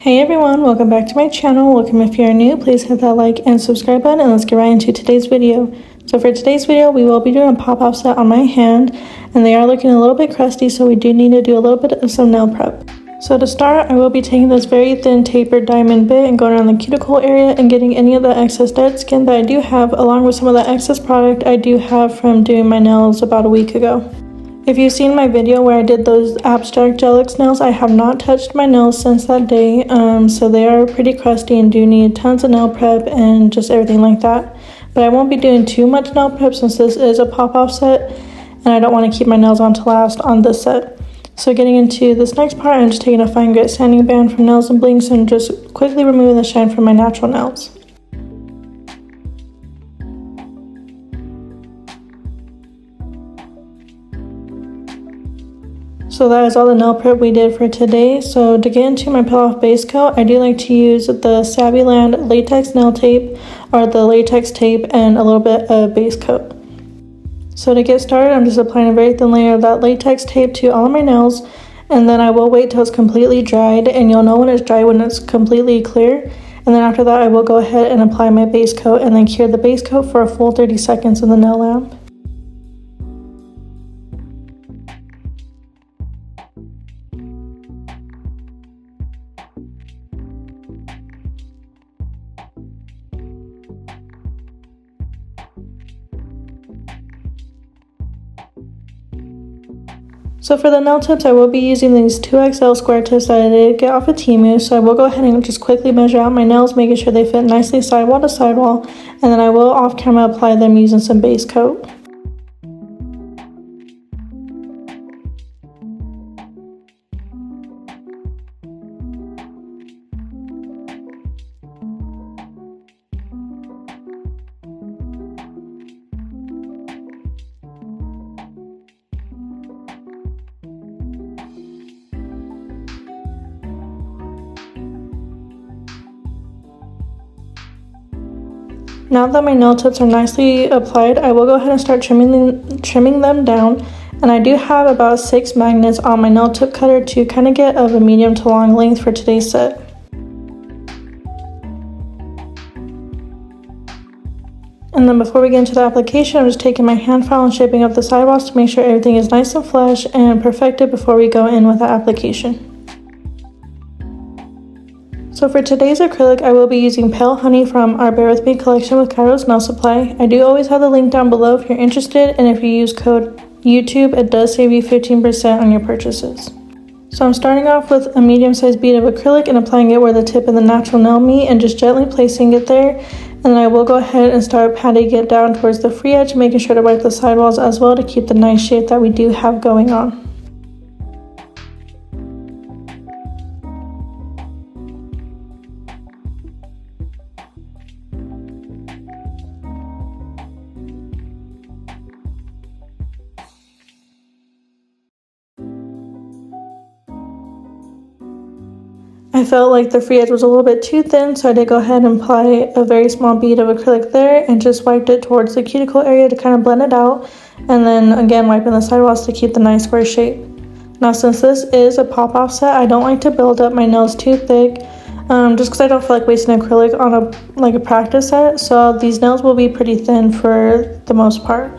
Hey everyone, welcome back to my channel. Welcome if you're new, please hit that like and subscribe button and let's get right into today's video. So for today's video, we will be doing a pop-off set on my hand and they are looking a little bit crusty, so we do need to do a little bit of some nail prep. So to start, I will be taking this very thin tapered diamond bit and going around the cuticle area and getting any of the excess dead skin that I do have, along with some of the excess product I do have from doing my nails about a week ago. If you've seen my video where I did those abstract gel-X nails, I have not touched my nails since that day, so they are pretty crusty and do need tons of nail prep and just everything like that. But I won't be doing too much nail prep since this is a pop-off set and I don't want to keep my nails on to last on this set. So getting into this next part, I'm just taking a fine grit sanding band from Nails and Blinks and just quickly removing the shine from my natural nails. So that is all the nail prep we did for today. So to get into my peel-off base coat, I do like to use the Savvyland latex nail tape or the latex tape and a little bit of base coat. So to get started, I'm just applying a very thin layer of that latex tape to all of my nails, and then I will wait till it's completely dried, and you'll know when it's dry when it's completely clear. And then after that, I will go ahead and apply my base coat and then cure the base coat for a full 30 seconds in the nail lamp. So for the nail tips, I will be using these 2XL square tips that I did get off of Temu. So I will go ahead and just quickly measure out my nails, making sure they fit nicely sidewall to sidewall. And then I will off camera apply them using some base coat. Now that my nail tips are nicely applied, I will go ahead and start trimming them down. And I do have about 6 magnets on my nail tip cutter to kind of get of a medium to long length for today's set. And then before we get into the application, I'm just taking my hand file and shaping up the sidewalls to make sure everything is nice and flush and perfected before we go in with the application. So for today's acrylic, I will be using Pale Honey from our Bear With Me collection with KAIROSE Nail Supply. I do always have the link down below if you're interested, and if you use code YouTube, it does save you 15% on your purchases. So I'm starting off with a medium-sized bead of acrylic and applying it where the tip and the natural nail meet and just gently placing it there. And then I will go ahead and start patting it down towards the free edge, making sure to wipe the sidewalls as well to keep the nice shape that we do have going on. I felt like the free edge was a little bit too thin, so I did go ahead and apply a very small bead of acrylic there and just wiped it towards the cuticle area to kind of blend it out, and then again wiping the sidewalls to keep the nice square shape. Now since this is a pop-off set, I don't like to build up my nails too thick, just because I don't feel like wasting acrylic on a practice set, so these nails will be pretty thin for the most part.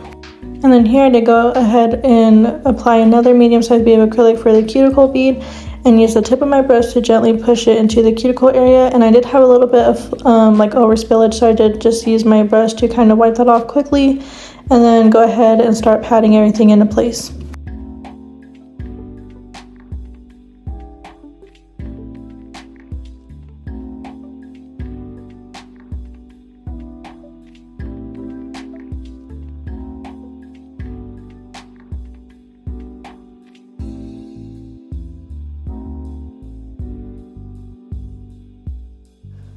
And then here I did go ahead and apply another medium-sized bead of acrylic for the cuticle bead and use the tip of my brush to gently push it into the cuticle area. And I did have a little bit of overspillage, so I did just use my brush to kind of wipe that off quickly and then go ahead and start patting everything into place.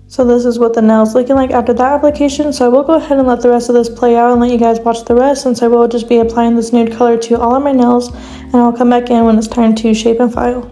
So this is what the nail's looking like after that application. So I will go ahead and let the rest of this play out and let you guys watch the rest, since I will just be applying this nude color to all of my nails, and I'll come back in when it's time to shape and file.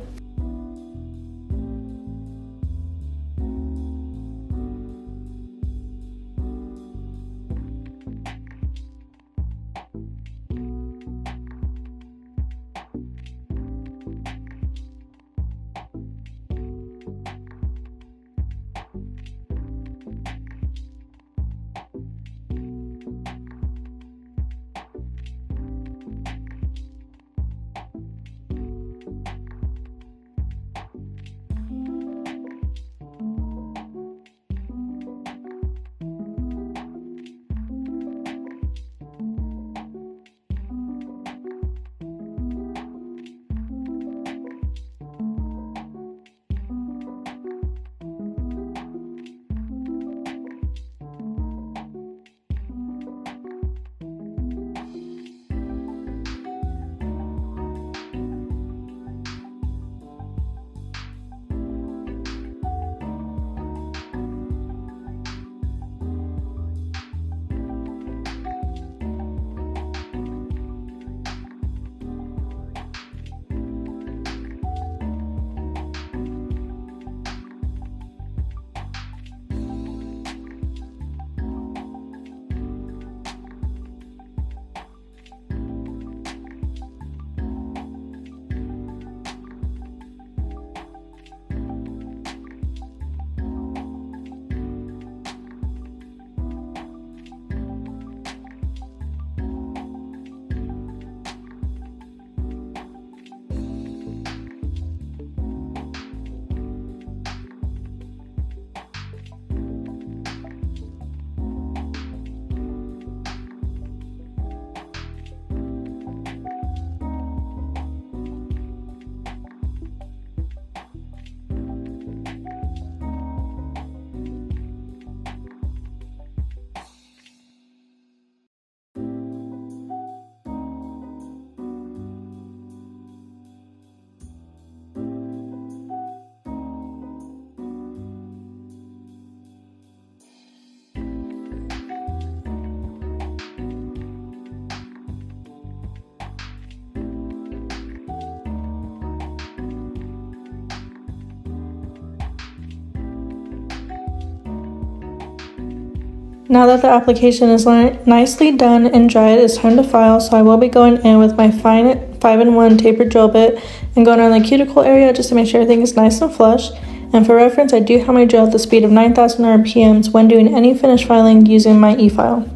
Now that the application is nicely done and dried, it's time to file, so I will be going in with my fine 5-in-1 tapered drill bit and going around the cuticle area just to make sure everything is nice and flush. And for reference, I do have my drill at the speed of 9,000 RPMs when doing any finish filing using my e-file.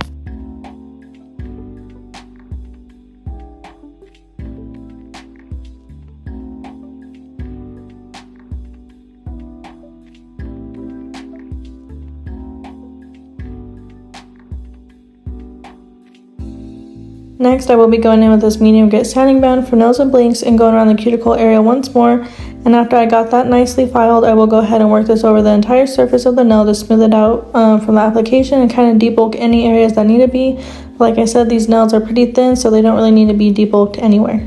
Next, I will be going in with this medium grit sanding band for nails and blinks and going around the cuticle area once more. And after I got that nicely filed, I will go ahead and work this over the entire surface of the nail to smooth it out from the application and kind of debulk any areas that need to be. But like I said, these nails are pretty thin, so they don't really need to be debulked anywhere.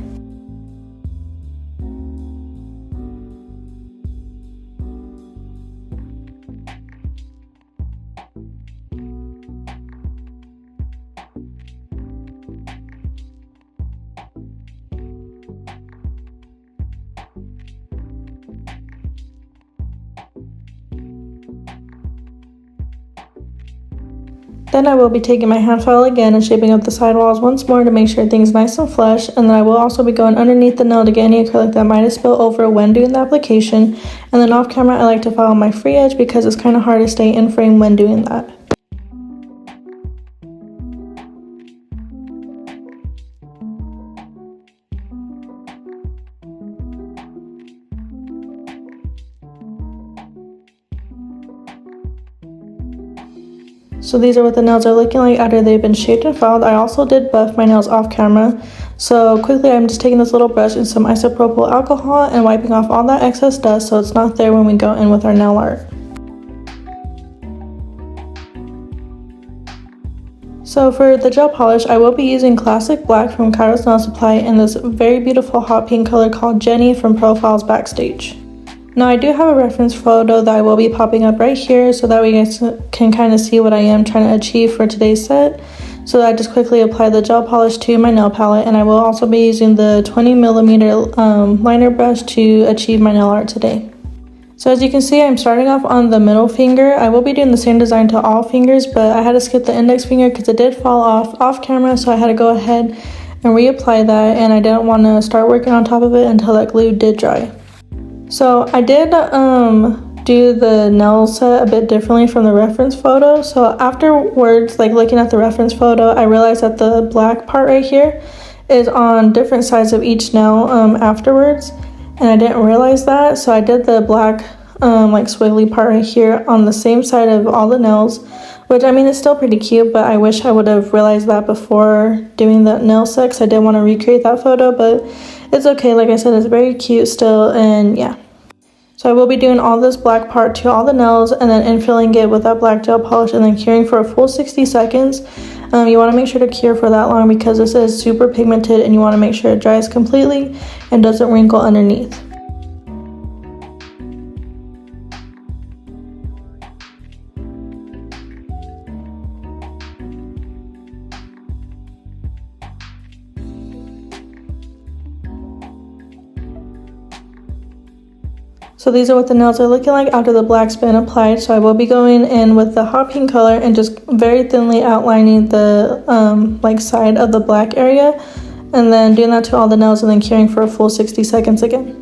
Then I will be taking my hand file again and shaping up the sidewalls once more to make sure everything's nice and flush, and then I will also be going underneath the nail to get any acrylic that might have spilled over when doing the application. And then off camera I like to file my free edge because it's kind of hard to stay in frame when doing that. So these are what the nails are looking like after they've been shaped and filed. I also did buff my nails off camera. So quickly I'm just taking this little brush and some isopropyl alcohol and wiping off all that excess dust so it's not there when we go in with our nail art. So for the gel polish, I will be using Classic Black from KAIROSE Nail Supply in this very beautiful hot pink color called Jenny from Profiles Backstage. Now I do have a reference photo that I will be popping up right here so that way you guys can kind of see what I am trying to achieve for today's set. So I just quickly apply the gel polish to my nail palette, and I will also be using the 20mm liner brush to achieve my nail art today. So as you can see, I'm starting off on the middle finger. I will be doing the same design to all fingers, but I had to skip the index finger because it did fall off camera, so I had to go ahead and reapply that, and I didn't want to start working on top of it until that glue did dry. So I did do the nail set a bit differently from the reference photo. So afterwards, like looking at the reference photo, I realized that the black part right here is on different sides of each nail afterwards, and I didn't realize that. So I did the black like swiggly part right here on the same side of all the nails, which I mean it's still pretty cute, but I wish I would have realized that before doing the nail set because I did want to recreate that photo, but it's okay. Like I said, it's very cute still, and yeah. So I will be doing all this black part to all the nails and then infilling it with that black gel polish and then curing for a full 60 seconds. You want to make sure to cure for that long because this is super pigmented and you want to make sure it dries completely and doesn't wrinkle underneath. So these are what the nails are looking like after the black's been applied. So I will be going in with the hot pink color and just very thinly outlining the like side of the black area, and then doing that to all the nails and then curing for a full 60 seconds again.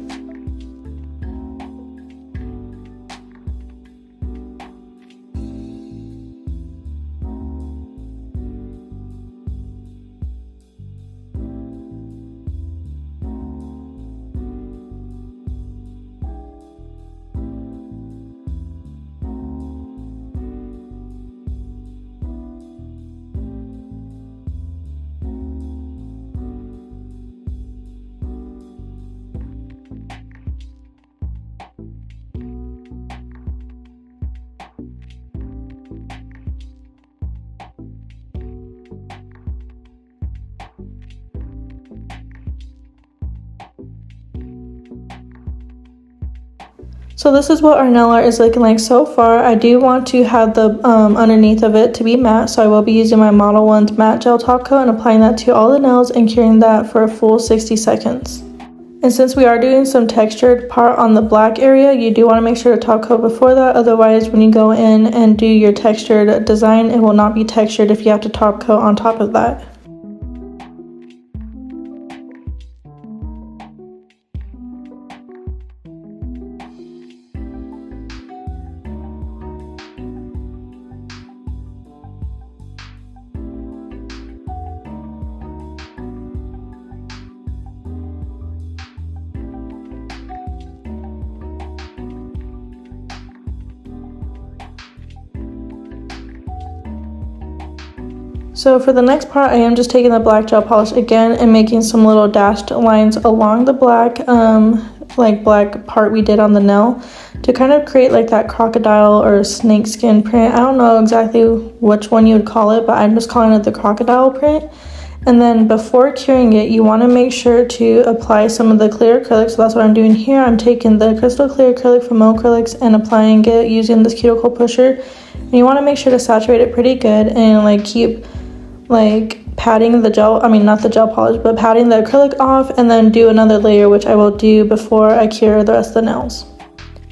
So this is what our nail art is looking like so far. I do want to have the underneath of it to be matte, so I will be using my Model 1's matte gel top coat and applying that to all the nails and curing that for a full 60 seconds. And since we are doing some textured part on the black area, you do want to make sure to top coat before that. Otherwise, when you go in and do your textured design, it will not be textured if you have to top coat on top of that. So for the next part, I am just taking the black gel polish again and making some little dashed lines along the black, like black part we did on the nail to kind of create like that crocodile or snake skin print. I don't know exactly which one you would call it, but I'm just calling it the crocodile print. And then before curing it, you want to make sure to apply some of the clear acrylic. So that's what I'm doing here. I'm taking the crystal clear acrylic from Acrylics and applying it using this cuticle pusher. And you want to make sure to saturate it pretty good and like keep like patting the gel, not the gel polish, but patting the acrylic off, and then do another layer, which I will do before I cure the rest of the nails.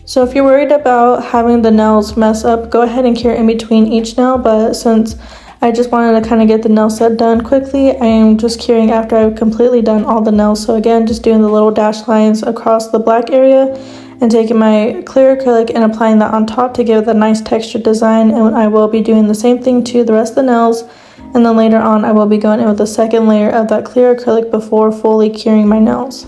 So if you're worried about having the nails mess up, go ahead and cure in between each nail, but since I just wanted to kind of get the nail set done quickly, I am just curing after I've completely done all the nails. So again, just doing the little dashed lines across the black area and taking my clear acrylic and applying that on top to give it a nice textured design. And I will be doing the same thing to the rest of the nails. And then later on, I will be going in with a second layer of that clear acrylic before fully curing my nails.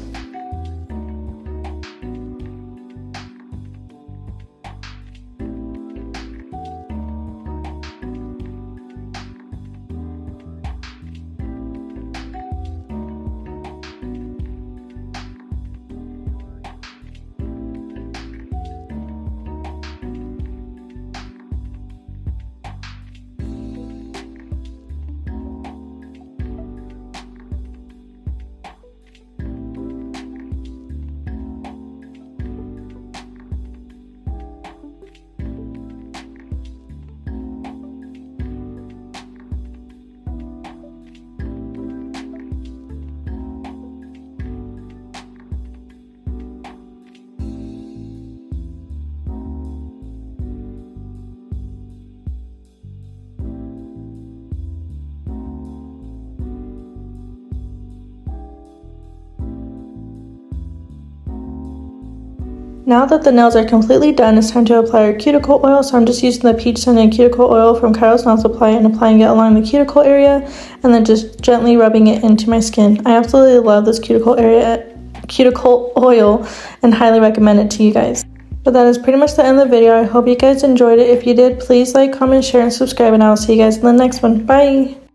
Now that the nails are completely done, it's time to apply our cuticle oil. So I'm just using the peach scented cuticle oil from KAIROSE Nail Supply and applying it along the cuticle area and then just gently rubbing it into my skin. I absolutely love this cuticle oil and highly recommend it to you guys. But that is pretty much the end of the video. I hope you guys enjoyed it. If you did, please like, comment, share, and subscribe, and I'll see you guys in the next one. Bye!